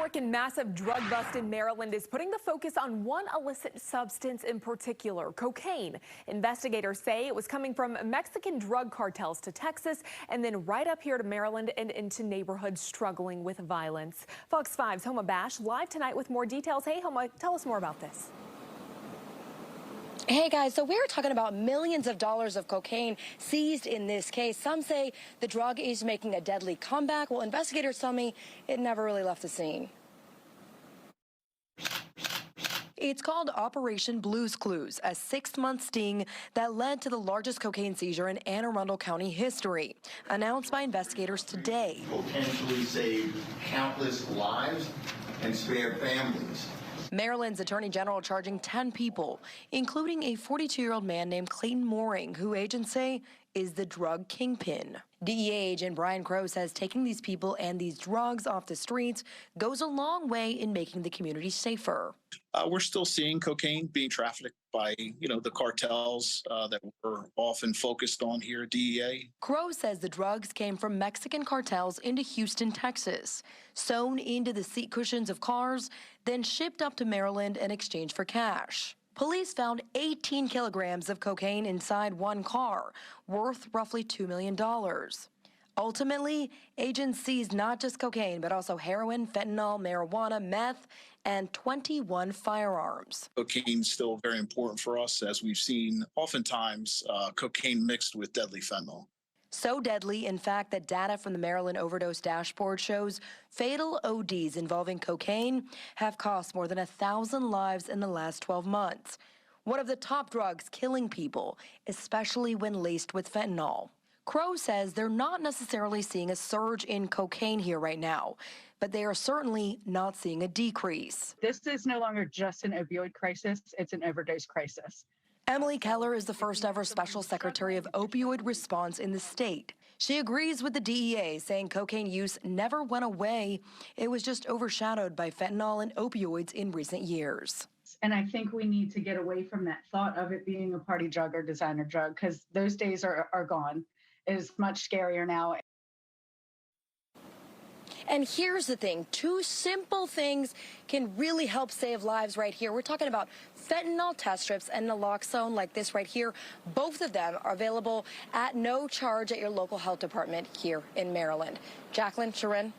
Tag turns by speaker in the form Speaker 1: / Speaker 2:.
Speaker 1: second massive drug bust in Maryland is putting the focus on one illicit substance in particular, cocaine. Investigators say it was coming from Mexican drug cartels to Texas and then right up here to Maryland and into neighborhoods struggling with violence. Fox 5's Homa Bash live tonight with more details. Hey, Homa, tell us more about this.
Speaker 2: Hey guys, so we're talking about millions of dollars of cocaine seized in this case. Some say the drug is making a deadly comeback. Well, investigators tell me it never really left the scene. It's called Operation Blue's Clues, a 6-month sting that led to the largest cocaine seizure in Anne Arundel County history, announced by investigators today.
Speaker 3: Potentially saved countless lives and spared families.
Speaker 2: Maryland's Attorney General charging 10 people, including a 42-year-old man named Clayton Mooring, who agents say is the drug kingpin. DEA agent Brian Crow says taking these people and these drugs off the streets goes a long way in making the community safer.
Speaker 4: We're still seeing cocaine being trafficked by, the cartels that we're often focused on here at DEA.
Speaker 2: Crow says the drugs came from Mexican cartels into Houston, Texas, sewn into the seat cushions of cars, then shipped up to Maryland in exchange for cash. Police found 18 kilograms of cocaine inside one car, worth roughly $2 million. Ultimately, agents seized not just cocaine, but also heroin, fentanyl, marijuana, meth, and 21 firearms.
Speaker 4: Cocaine is still very important for us, as we've seen oftentimes cocaine mixed with deadly fentanyl.
Speaker 2: So deadly, in fact, that data from the Maryland Overdose Dashboard shows fatal ODs involving cocaine have cost more than 1,000 lives in the last 12 months. One of the top drugs killing people, especially when laced with fentanyl. Crow says they're not necessarily seeing a surge in cocaine here right now, but they are certainly not seeing a decrease.
Speaker 5: This is no longer just an opioid crisis, it's an overdose crisis.
Speaker 2: Emily Keller is the first ever special secretary of opioid response in the state. She agrees with the DEA, saying cocaine use never went away. It was just overshadowed by fentanyl and opioids in recent years.
Speaker 5: And I think we need to get away from that thought of it being a party drug or designer drug, because those days are gone. It is much scarier now.
Speaker 2: And here's the thing, 2 simple things can really help save lives right here. We're talking about fentanyl test strips and naloxone like this right here. Both of them are available at no charge at your local health department here in Maryland. Jacqueline, Sharon.